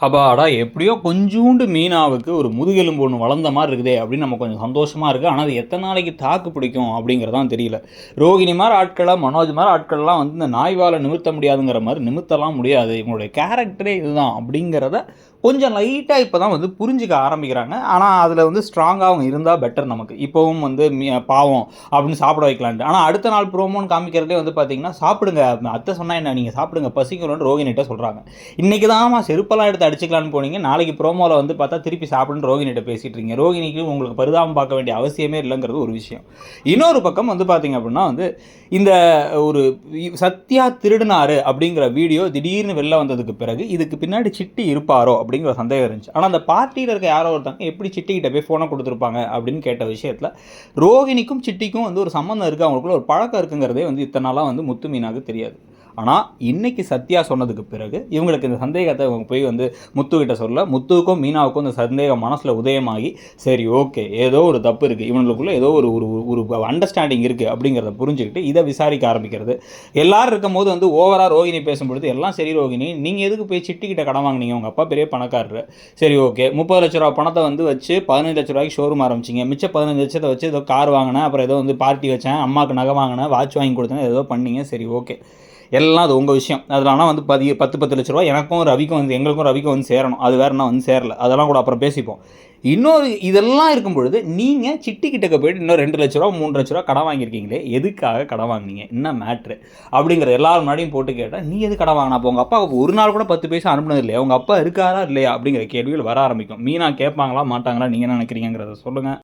அப்பாடா! எப்படியோ கொஞ்சூண்டு மீனாவுக்கு ஒரு முதுகெலும்பு ஒண்ணு வளர்ந்த மாரி இருக்குதே! அப்படின்னு நம்ம கொஞ்சம் சந்தோஷமா இருக்கு. ஆனா, அது எத்தன நாளைக்கு தாக்கு பிடிக்கும் அப்படிங்கிறது தான் தெரியல. ரோகிணி மாரி ஆட்கள, மனோஜ் மாரி ஆட்கள்லாம் வந்து இந்த நாய் வால நிமிர்த்த முடியாதுங்கிற மாரி நிமிர்த்தலாம் முடியாது. இவங்களுடைய கேரக்டரே இதுதான் அப்படிங்கிறத கொஞ்சம் லைட்டா இப்ப தான் வந்து புரிஞ்சுக்க ஆரம்பிக்கிறாங்க. ஆனா, அதுல வந்து ஸ்ட்ராங்கா அவங்க இருந்தா பெட்டர் நமக்கு. இப்பவும் வந்து பாவம் அப்படின்னு சாப்பிட வைக்கலான்ட்டு. ஆனா, அடுத்த நாள் ப்ரோமோன்னு காமிக்கிறதே வந்து பார்த்தீங்கன்னா, சாப்பிடுங்க. அத்தை சொன்னா என்ன? நீங்க சாப்பிடுங்க பசிக்கும்ன்னு ரோகிணிட்ட சொல்றாங்க. இன்னைக்கு தான்மா செருப்பெல்லாம் எடுத்து அடிச்சுக்கலான்னு போனீங்க. நாளைக்கு ப்ரோமோல வந்து பார்த்தா திருப்பி சாப்பிடுன்னு ரோகிணிட்ட பேசிட்டு இருக்கீங்க. ரோகிணிக்கு உங்களுக்கு பரிதாபம் பார்க்க வேண்டிய அவசியமே இல்லைங்கிறது ஒரு விஷயம். இன்னொரு பக்கம் வந்து பார்த்தீங்க அப்படின்னா வந்து இந்த ஒரு சத்யா திருடுனாரு அப்படிங்கிற வீடியோ திடீர்னு வெளில வந்ததுக்கு பிறகு இதுக்கு பின்னாடி சிட்டி இருப்பாரோ அப்படிங்கிற சந்தேகம் இருந்துச்சு. ஆனால் அந்த பார்ட்டியில் இருக்க யாரோ ஒருத்தங்க எப்படி சிட்டிக்கிட்ட போய் ஃபோனை கொடுத்துருப்பாங்க அப்படின்னு கேட்ட விஷயத்தில் ரோகிணிக்கும் சிட்டிக்கும் வந்து ஒரு சம்மந்தம் இருக்குது, அவங்களுக்குள்ள ஒரு பழக்கம் இருக்குங்கிறதே வந்து இத்தனை நாளாக வந்து முத்து மீனாவுக்கு தெரியாது. ஆனால் இன்னைக்கு சத்யா சொன்னதுக்கு பிறகு இவங்களுக்கு இந்த சந்தேகத்தை இவங்க போய் வந்து முத்துக்கிட்ட சொல்ல, முத்துவுக்கும் மீனாவுக்கும் இந்த சந்தேகம் மனசில் உதயமாகி சரி ஓகே ஏதோ ஒரு தப்பு இருக்குது, இவங்களுக்குள்ள ஏதோ ஒரு ஒரு ஒரு அண்டர்ஸ்டாண்டிங் இருக்குது அப்படிங்கிறத புரிஞ்சுக்கிட்டு இதை விசாரிக்க ஆரம்பிக்கிறது. எல்லாரும் இருக்கும் போது வந்து ஓவராக ரோகிணி பேசும்பொழுது எல்லாம் சரி ரோகிணி, நீங்கள் எதுக்கு போய் சிட்டிக்கிட்ட கடன் வாங்கினீங்க, உங்கள் அப்பா பெரிய பணக்காரரு, சரி ஓகே 30 லட்ச ரூபா பணத்தை வந்து வச்சு 15 லட்ச ரூபாய்க்கு ஷோரூம் ஆரம்பிச்சிங்க, மிச்சம் 15 லட்சத்தை வச்சு ஏதோ கார் வாங்கினேன், அப்புறம் ஏதோ வந்து பார்ட்டி வச்சேன், அம்மாவுக்கு நகை வாங்கினேன், வாட்ச் வாங்கி கொடுத்தேன், ஏதோ பண்ணீங்க, சரி ஓகே எல்லாம் அது உங்கள் விஷயம். அதில் ஆனால் வந்து 10 லட்ச ரூபா எனக்கும் ரவிக்கும் வந்து எங்களுக்கும் ரவிக்கும் வந்து சேரணும், அது வேறு நான் வந்து சேரல, அதெல்லாம் கூட அப்புறம் பேசிப்போம். இன்னொரு இதெல்லாம் இருக்கும் பொழுது நீங்கள் சிட்டி கிட்டக்க போயிட்டு இன்னும் 2 லட்ச ரூபா 3 லட்ச ரூபா கடன் வாங்கியிருக்கீங்களே, எதுக்காக கடன் வாங்கினீங்க, என்ன மேட்ரு அப்படிங்கிற எல்லாரும் முன்னாடியும் போட்டு கேட்டால் நீ எது கடன் வாங்கினா, அப்போ உங்கள் அப்பா ஒரு நாள் கூட 10 பைசா அனுப்புனது இல்லையா, உங்கள் அப்பா இருக்காரா இல்லையா அப்படிங்கிற கேள்விகள் வர ஆரம்பிக்கும். மீனா கேட்பாங்களா மாட்டாங்களா, நீங்கள் என்ன நினைக்கிறீங்கிறத சொல்லுங்கள்.